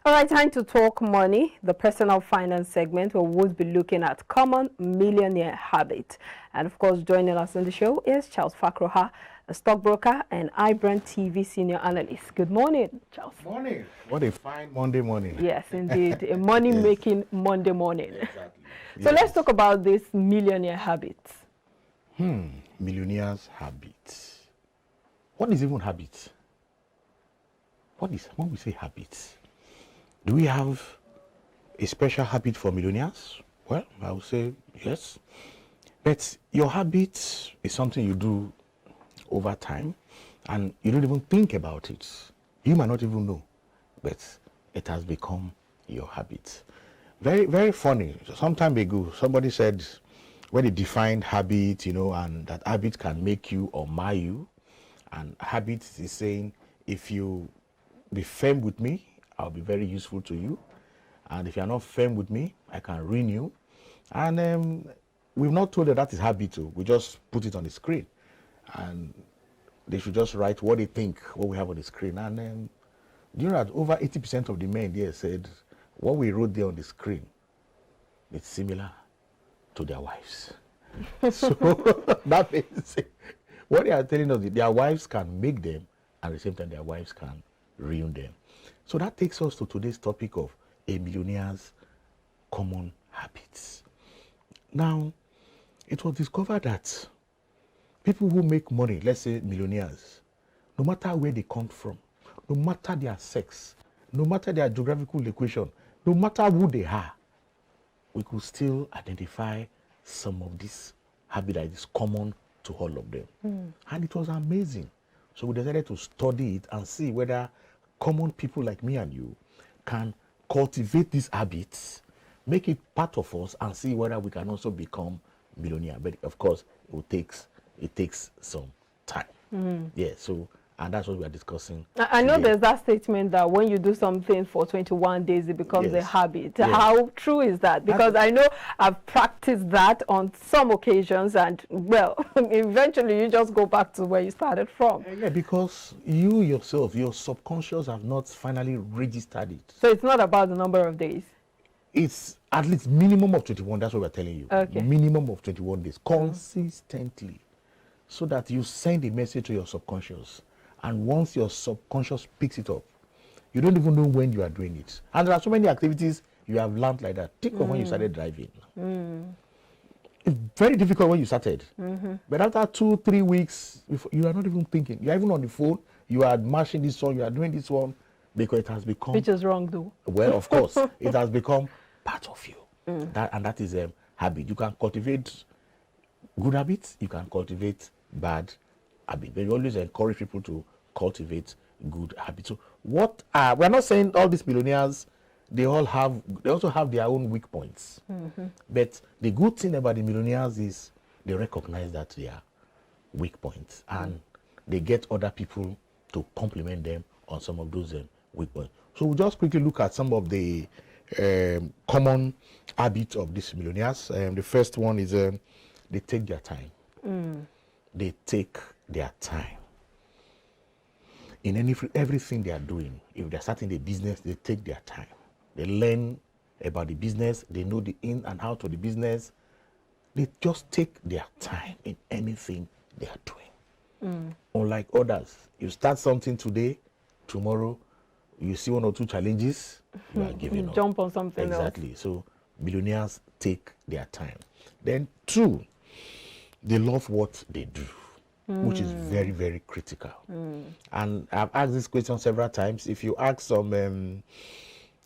All right, time to talk money, the personal finance segment where we'll be looking at common millionaire habits. And of course, joining us on the show is Charles Fakroha, a stockbroker and iBrandTV senior analyst. Good morning, Charles. Morning. What a fine Monday morning. Yes, indeed. A money-making Monday morning. Exactly. So let's talk about this millionaire habits. Millionaires' habits. What is even habits? When we say habits? Do we have a special habit for millionaires? Well, I would say yes. But your habit is something you do over time and you don't even think about it. You might not even know, but it has become your habit. Very, very funny. Some time ago, somebody said when they defined habit, and that habit can make you or mar you. And habit is saying, if you be firm with me, I'll be very useful to you. And if you're not firm with me, I can ruin you. And we've not told them that is habit too. We just put it on the screen. And they should just write what they think, what we have on the screen. And do you know that over 80% of the men there said, what we wrote there on the screen, it's similar to their wives. So that means what they are telling us, their wives can make them, and at the same time their wives can ruin them. So that takes us to today's topic of a millionaire's common habits. Now, it was discovered that people who make money, let's say millionaires, no matter where they come from, no matter their sex, no matter their geographical location, no matter who they are, we could still identify some of this habit that is common to all of them. And it was amazing. So we decided to study it and see whether common people like me and you can cultivate these habits, make it part of us, and see whether we can also become millionaire. But of course, it takes some time. Yeah, so and that's what we are discussing. I know there's that statement that when you do something for 21 days, it becomes a habit. Yes. How true is that? Because I know I've practiced that on some occasions, and well, eventually you just go back to where you started from. Yeah, because you yourself, your subconscious have not finally registered it. So it's not about the number of days. It's at least minimum of 21. That's what we're telling you. Okay. Minimum of 21 days, consistently, so that you send a message to your subconscious. And once your subconscious picks it up, you don't even know when you are doing it. And there are so many activities you have learned like that. Think of when you started driving. It's very difficult when you started. But after 2-3 weeks, you are not even thinking. You are even on the phone. You are mashing this one. You are doing this one. Because it has become... Which is wrong, though. Well, of course. It has become part of you. That is a habit. You can cultivate good habits. You can cultivate bad habits. But we always encourage people to cultivate good habits. So we're not saying all these millionaires, they also have their own weak points. But the good thing about the millionaires is they recognize that they are weak points and they get other people to compliment them on some of those weak points. So we'll just quickly look at some of the common habits of these millionaires. The first one is they take their time. They take their time. In everything they are doing, if they're starting a business, they take their time. They learn about the business. They know the in and out of the business. They just take their time in anything they are doing. Unlike others, you start something today, tomorrow, you see 1 or 2 challenges, you are giving up. Jump on something else. Exactly. So millionaires take their time. Then 2, they love what they do. Which is very, very critical. And I've asked this question several times. If you ask some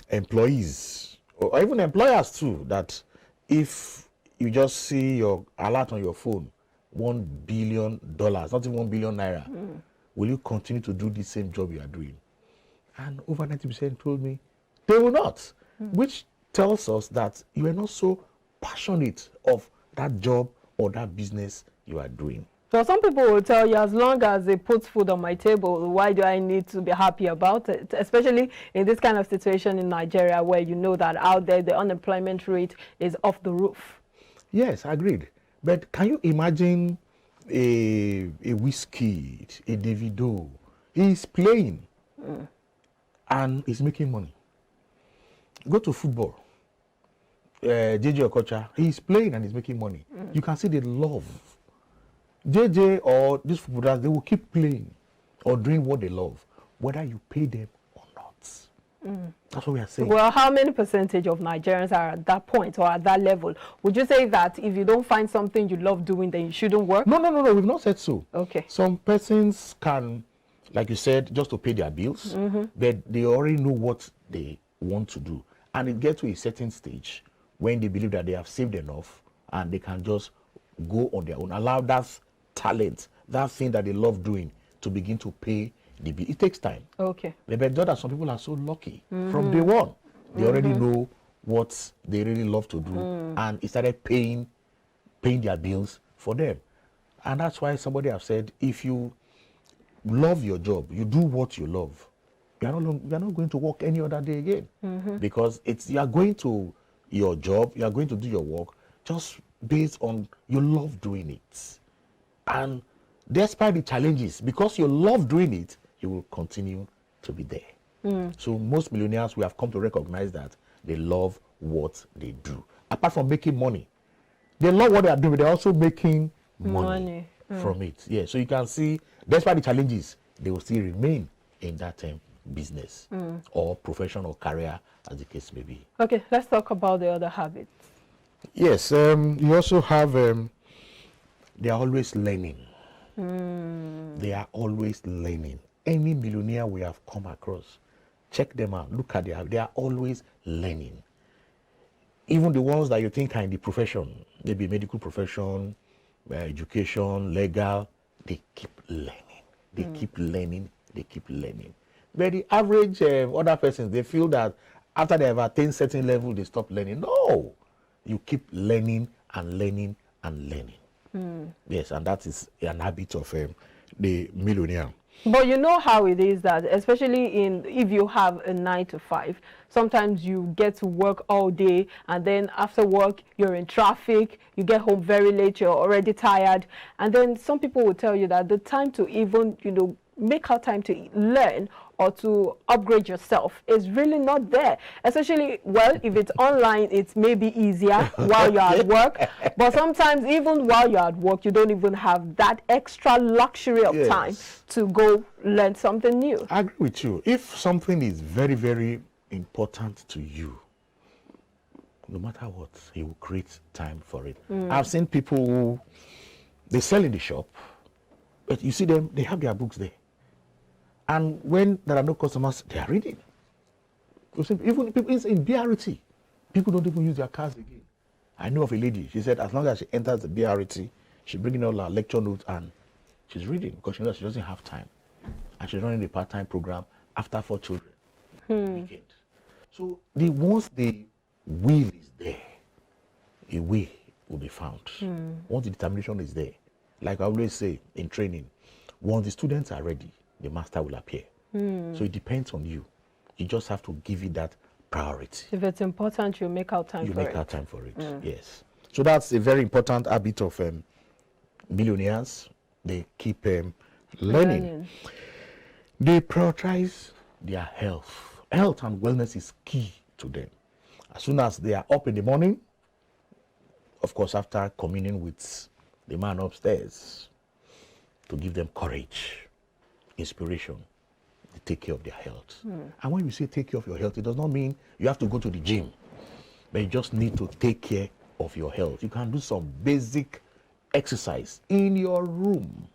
employees, or even employers too, that if you just see your alert on your phone, $1 billion, not even 1 billion naira, will you continue to do the same job you are doing? And over 90% told me they will not, which tells us that you are not so passionate of that job or that business you are doing. So some people will tell you, as long as they put food on my table, why do I need to be happy about it? Especially in this kind of situation in Nigeria, where you know that out there the unemployment rate is off the roof. Yes, agreed. But can you imagine a Wizkid, a Davido? He's playing and he's making money. Go to football. JJ Okocha, he's playing and he's making money. You can see the love. JJ or these footballers, they will keep playing or doing what they love, whether you pay them or not. That's what we are saying. Well, how many percentage of Nigerians are at that point or at that level? Would you say that if you don't find something you love doing, then you shouldn't work? No, we've not said so. Okay. Some persons can, like you said, just to pay their bills, but they already know what they want to do. And it gets to a certain stage when they believe that they have saved enough and they can just go on their own. Allow that talent, that thing that they love doing, to begin to pay the bill. It takes time. Okay. But that some people are so lucky. From day one, they already know what they really love to do, and it started paying their bills for them. And that's why somebody have said, if you love your job, you do what you love, you're not going to work any other day again. Because you are going to your job, you are going to do your work just based on you love doing it. And despite the challenges, because you love doing it, you will continue to be there. So most millionaires, we have come to recognize that they love what they do. Apart from making money, they love what they are doing, but they're also making money from it. Yeah, so you can see, despite the challenges, they will still remain in that business or profession or career, as the case may be. Okay, let's talk about the other habits. Yes, you also have, they are always learning. They are always learning. Any millionaire we have come across, check them out, look at they are always learning. Even the ones that you think are in the profession, maybe medical profession, education, legal, they keep learning. They keep learning, they keep learning. But the average other persons, they feel that after they have attained certain level, they stop learning. No, you keep learning and learning and learning. Yes, and that is an habit of the millionaire. But you know how it is that, especially if you have a 9 to 5, sometimes you get to work all day, and then after work you're in traffic, you get home very late, you're already tired, and then some people will tell you that the time to even, make out time to learn or to upgrade yourself is really not there. Especially, well, if it's online, it's maybe easier while you're at work. But sometimes even while you're at work, you don't even have that extra luxury of time to go learn something new. I agree with you. If something is very, very important to you, no matter what, you will create time for it. I've seen people who, they sell in the shop, but you see them, they have their books there. And when there are no customers, they are reading. Even people in BRT, people don't even use their cars again. I know of a lady, she said as long as she enters the BRT, she's bringing all her lecture notes and she's reading because she knows she doesn't have time. And she's running a part-time program after 4 children. Weekend. So once the will is there, a way will be found. Once the determination is there, like I always say in training, once the students are ready, the master will appear. So it depends on you. You just have to give it that priority. If it's important, you make out time for it. You make out time for it, yes. So that's a very important habit of millionaires. They keep learning. They prioritize their health. Health and wellness is key to them. As soon as they are up in the morning, of course, after communing with the man upstairs, to give them courage, inspiration, to take care of their health. And when you say take care of your health, it does not mean you have to go to the gym, but you just need to take care of your health. You can do some basic exercise in your room.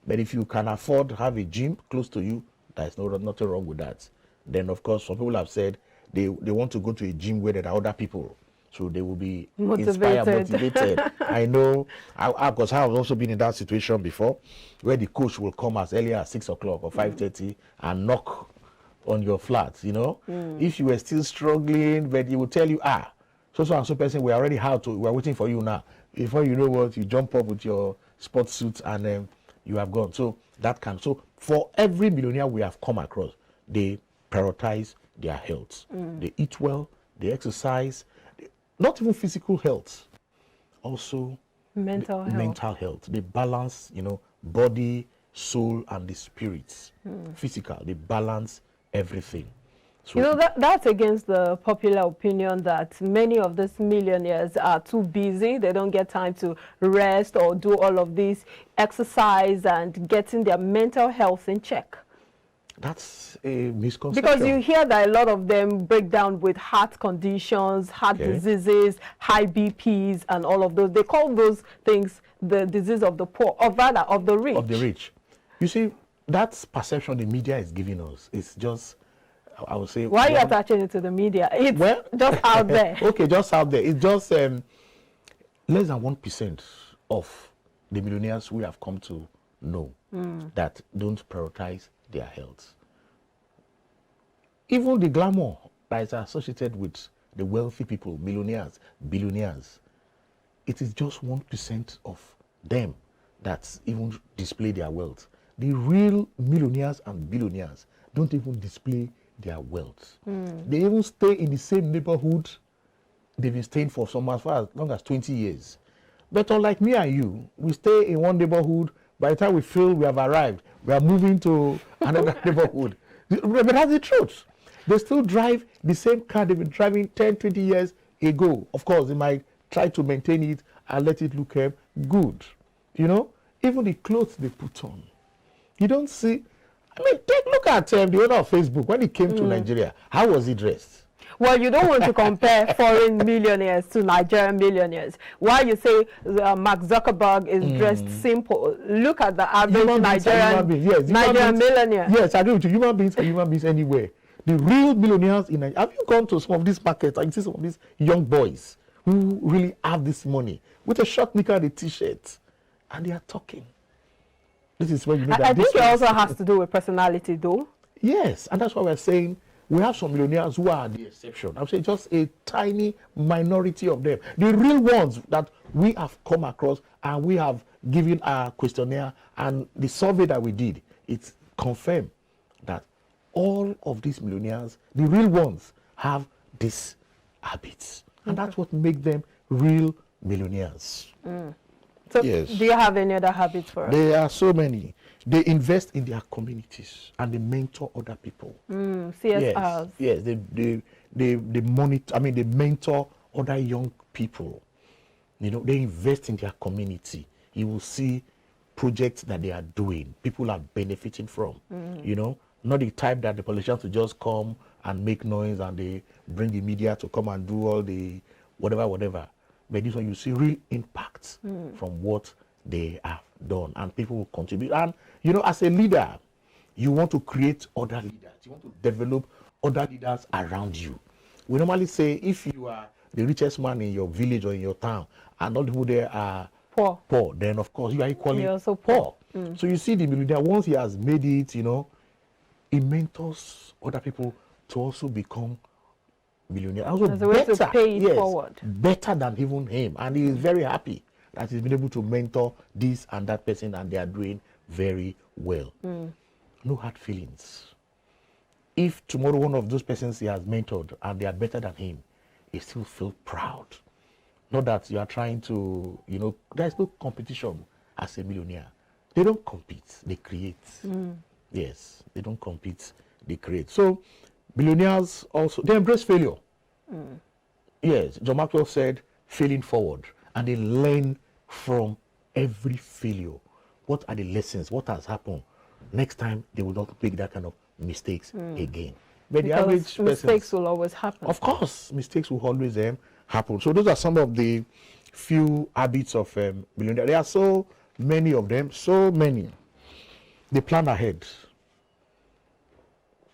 But if you can afford to have a gym close to you, there's nothing wrong with that. Then, of course, some people have said they want to go to a gym where there are other people, so they will be inspired, motivated. I know, because I have also been in that situation before, where the coach will come as early as 6 o'clock or 5:30 and knock on your flat, If you were still struggling, but he will tell you, so and so person, we are already out, we are waiting for you now. Before you know what, you jump up with your sports suit and you have gone. So for every millionaire we have come across, they prioritize their health. They eat well, they exercise, not even physical health, also mental health. They balance, body, soul, and the spirits. Physical, they balance everything. So, you know, that's against the popular opinion that many of these millionaires are too busy. They don't get time to rest or do all of this exercise and getting their mental health in check. that's a misconception. Because you hear that a lot of them break down with heart conditions, heart diseases, high BPs, and all of those. They call those things the disease of the poor, or rather of the rich. Of the rich. You see, that's perception the media is giving us. It's just, I would say... Why are you attaching it to the media? It's just out there. Okay, just out there. It's just less than 1% of the millionaires we have come to know that don't prioritize their health. Even the glamour that is associated with the wealthy people, millionaires, billionaires, it is just 1% of them that even display their wealth. The real millionaires and billionaires don't even display their wealth. They even stay in the same neighborhood they've been staying for as far as long as 20 years. But unlike me and you, we stay in one neighborhood. By the time we feel we have arrived, we are moving to another neighborhood. But that's the truth. They still drive the same car they've been driving 10, 20 years ago. Of course, they might try to maintain it and let it look good. You know, even the clothes they put on. You don't see. I mean, take a look at the owner of Facebook when he came to Nigeria. How was he dressed? Well, you don't want to compare foreign millionaires to Nigerian millionaires. Why you say Mark Zuckerberg is dressed simple? Look at the average Nigerian millionaire. Yes, I agree with you. Human beings are human beings anywhere. The real millionaires in Nigeria. Have you gone to some of these markets and see some of these young boys who really have this money with a short knicker and a t-shirt, and they are talking? This is where you know that I think it also has to do with personality, though. Yes, and that's why we're saying we have some millionaires who are the exception. I'm saying just a tiny minority of them. The real ones that we have come across and we have given our questionnaire and the survey that we did, it's confirmed that all of these millionaires, the real ones, have these habits. And that's what makes them real millionaires. So yes. Do you have any other habits for us? There are so many. They invest in their communities and they mentor other people. CSRs. Yes, they monitor. I mean, they mentor other young people. You know, they invest in their community. You will see projects that they are doing. People are benefiting from. You know, not the type that the politicians will just come and make noise and they bring the media to come and do all the whatever. But this one, you see real impact from what they have done, and people will contribute. And you know, as a leader, you want to create other leaders. You want to develop other leaders around you. We normally say if you are the richest man in your village or in your town, and all the people there are poor, then of course you are equally also poor. So you see the millionaire, once he has made it, you know, he mentors other people to also become millionaire. Also as a way to pay it forward. Better than even him. And he is very happy that he's been able to mentor this and that person and they are doing very well. No hard feelings. If tomorrow one of those persons he has mentored and they are better than him, he still feels proud. Not that you are trying to, you know, there's no competition as a millionaire. They don't compete, they create. Yes, they don't compete, they create. So billionaires also, they embrace failure. Yes, John Maxwell said, failing forward. And they learn from every failure. What are the lessons? What has happened? Next time, they will not make that kind of mistakes again. But the average mistakes will always happen. Of course, mistakes will always happen. So those are some of the few habits of millionaires. There are so many of them, so many. They plan ahead.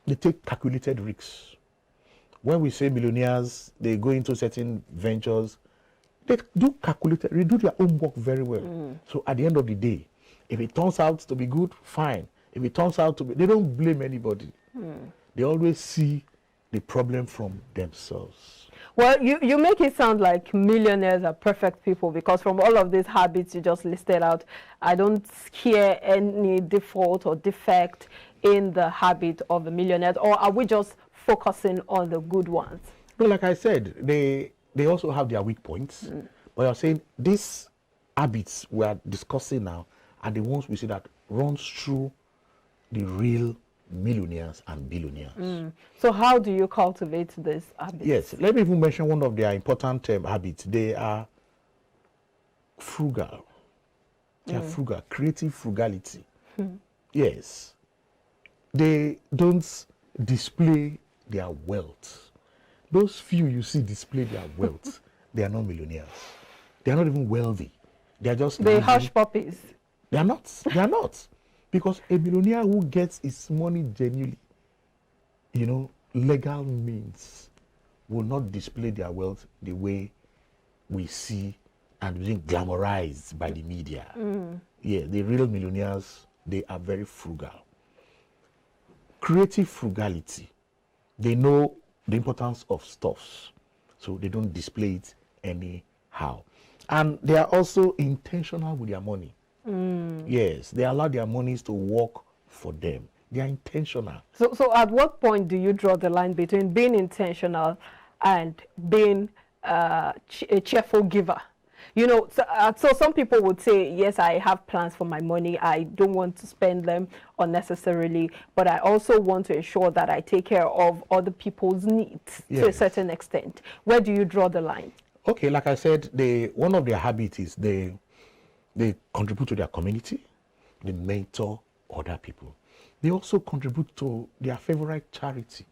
They take calculated risks. When we say millionaires, they go into certain ventures, they do calculated, they do their own work very well. So at the end of the day, if it turns out to be good, fine. If it turns out to be, they don't blame anybody. They always see the problem from themselves. Well, you make it sound like millionaires are perfect people, because from all of these habits you just listed out, I don't hear any default or defect in the habit of the millionaires. Or are we just focusing on the good ones? Well, like I said, they also have their weak points. But you're saying these habits we are discussing now are the ones we see that runs through the real millionaires and billionaires. So how do you cultivate this habit? Yes, let me even mention one of their important habits. They are frugal. They are frugal, creative frugality. Yes. They don't display their wealth. Those few you see display their wealth, they are not millionaires. They are not even wealthy. They are just... They hush puppies. They are not. They are not. Because a millionaire who gets his money genuinely, legal means, will not display their wealth the way we see and being glamorized by the media. Yeah, the real millionaires, they are very frugal. Creative frugality. They know the importance of stuffs, so they don't display it anyhow. And they are also intentional with their money. Yes, they allow their monies to work for them. They are intentional. So at what point do you draw the line between being intentional and being a cheerful giver? So some people would say, yes, I have plans for my money. I don't want to spend them unnecessarily, but I also want to ensure that I take care of other people's needs to a certain extent. Where do you draw the line? Okay, like I said, one of their habits is they contribute to their community, they mentor other people. They also contribute to their favorite charity.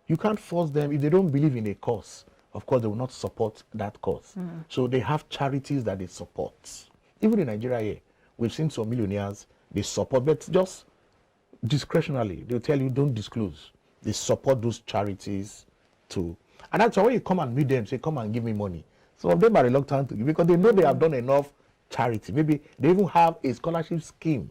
You can't force them. If they don't believe in a cause, of course, they will not support that cause. So they have charities that they support. Even in Nigeria here, we've seen some millionaires, they support, but just discretionally. They'll tell you, don't disclose. They support those charities too. And that's why when you come and meet them, say, come and give me money. Some of them are reluctant to give because they know they have done enough charity. Maybe they even have a scholarship scheme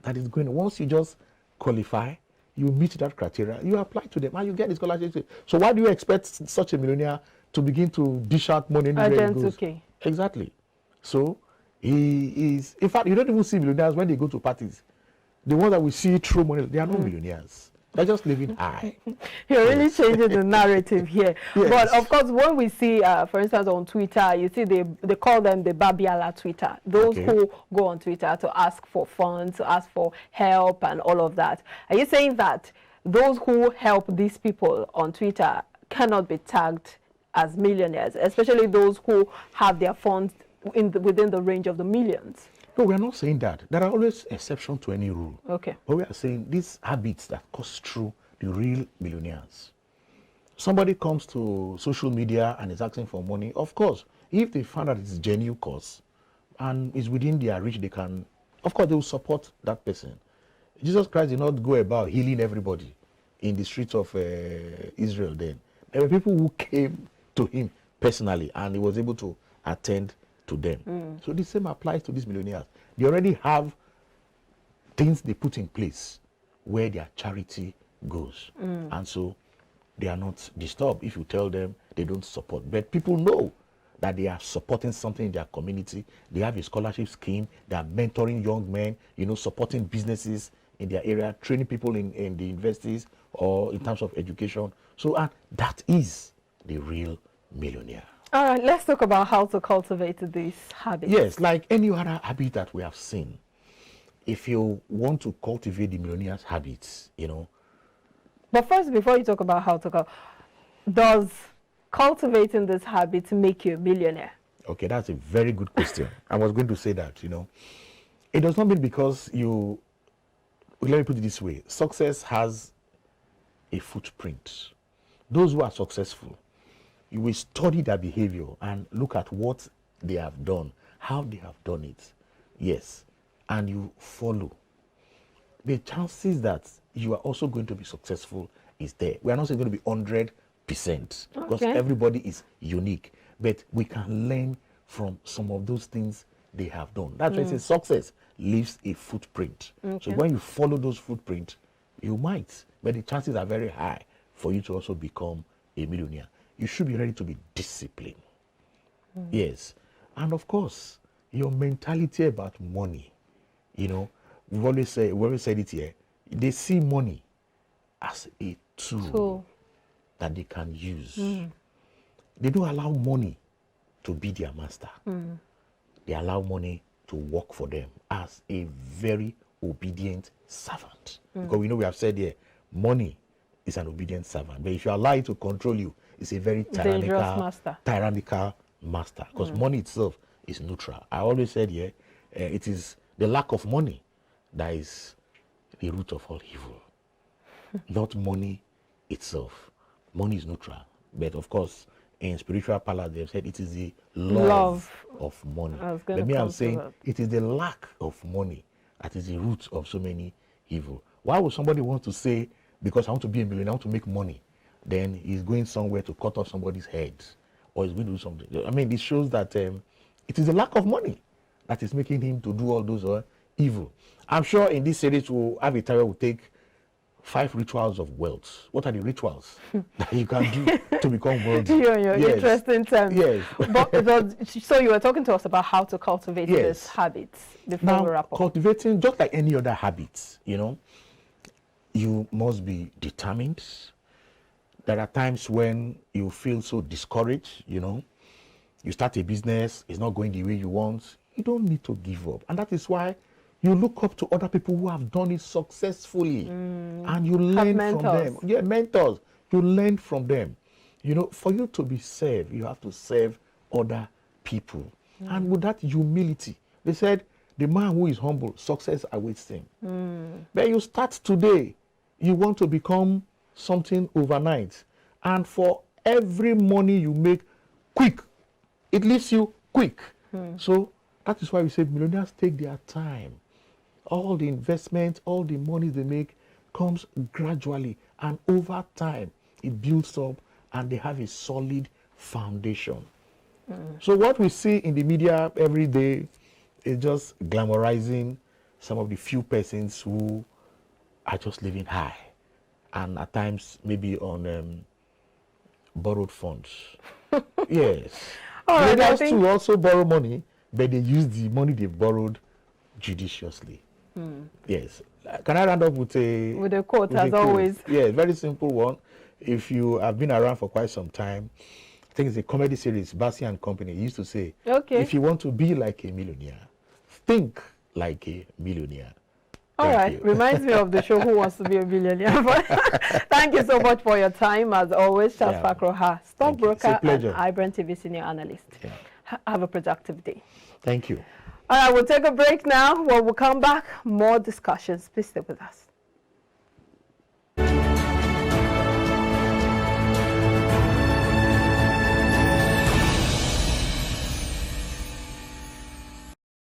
that is going. Once you just qualify, you meet that criteria, you apply to them, and you get the scholarship. So why do you expect such a millionaire to begin to dish out money anywhere he goes? Okay. Exactly. So he is, in fact, you don't even see millionaires when they go to parties. The ones that we see throw money, they are not millionaires. They're just living high. You're really changing the narrative here. Yes. But of course, when we see, for instance, on Twitter, you see they call them the Babiala Twitter. Those who go on Twitter to ask for funds, to ask for help and all of that. Are you saying that those who help these people on Twitter cannot be tagged as millionaires, especially those who have their funds within the range of the millions? No, we are not saying that. There are always exceptions to any rule. Okay. But we are saying these habits that cost through the real millionaires. Somebody comes to social media and is asking for money. Of course, if they find out it's a genuine cause and it's within their reach, they can, of course, they will support that person. Jesus Christ did not go about healing everybody in the streets of Israel then. There were people who came to him personally and he was able to attend to them. So the same applies to these millionaires. They already have things they put in place where their charity goes. And so they are not disturbed if you tell them they don't support. But people know that they are supporting something in their community. They have a scholarship scheme. They are mentoring young men, supporting businesses in their area, training people in the universities or in terms of education. So that is the real millionaire. All right, let's talk about how to cultivate these habits. Yes, like any other habit that we have seen. If you want to cultivate the millionaire's habits, But first, before you talk about how to does cultivating this habit make you a millionaire? Okay, that's a very good question. I was going to say that, It does not mean because let me put it this way. Success has a footprint. Those who are successful, you will study their behavior and look at what they have done, how they have done it. Yes. And you follow. The chances that you are also going to be successful is there. We are not saying going to be 100% because everybody is unique. But we can learn from some of those things they have done. That's why I say success leaves a footprint. So when you follow those footprints, you might. But the chances are very high for you to also become a millionaire. You should be ready to be disciplined. Yes. And of course, your mentality about money. We've always said it here. They see money as a tool that they can use. They don't allow money to be their master. They allow money to work for them as a very obedient servant. Because we have said here, money is an obedient servant. But if you allow it to control you, it's a very tyrannical master. Because money itself is neutral. I always said, it is the lack of money that is the root of all evil. Not money itself. Money is neutral. But of course, in spiritual parlance, they've said it is the love of money. But me, I'm saying it is the lack of money that is the root of so many evil. Why would somebody want to say, because I want to be a millionaire, I want to make money, then he's going somewhere to cut off somebody's head, or he's going to do something? I mean, it shows that it is the lack of money that is making him to do all those evil. I'm sure in this series we'll have a time we'll take 5 rituals of wealth. What are the rituals that you can do to become wealthy? Your interesting terms. Yes. So you were talking to us about how to cultivate these habits before we wrap up. Cultivating, just like any other habits, you must be determined. There are times when you feel so discouraged, you start a business, it's not going the way you want. You don't need to give up. And that is why you look up to other people who have done it successfully, and you learn from them. Yeah, mentors. You learn from them. For you to be saved, you have to serve other people. And with that humility, they said, the man who is humble, success awaits him. But you start today. You want to become something overnight. And for every money you make quick, it leaves you quick. So that is why we say millionaires take their time. All the investment, all the money they make comes gradually, and over time it builds up and they have a solid foundation. So what we see in the media every day is just glamorizing some of the few persons who are just living high, and at times maybe on borrowed funds. Yes. Millionaires too also borrow money, but they use the money they borrowed judiciously. Yes. Can I round up with a quote, as always? Yeah, very simple one. If you have been around for quite some time, I think it's a comedy series, Bassi and Company used to say, if you want to be like a millionaire, think like a millionaire. All right. Reminds me of the show Who Wants to Be a Millionaire. Thank you so much for your time, as always. Charles Fakroha, stockbroker and iBrandTV senior analyst. Have a productive day. Thank you. All right, we'll take a break now. When we come back, more discussions. Please stay with us.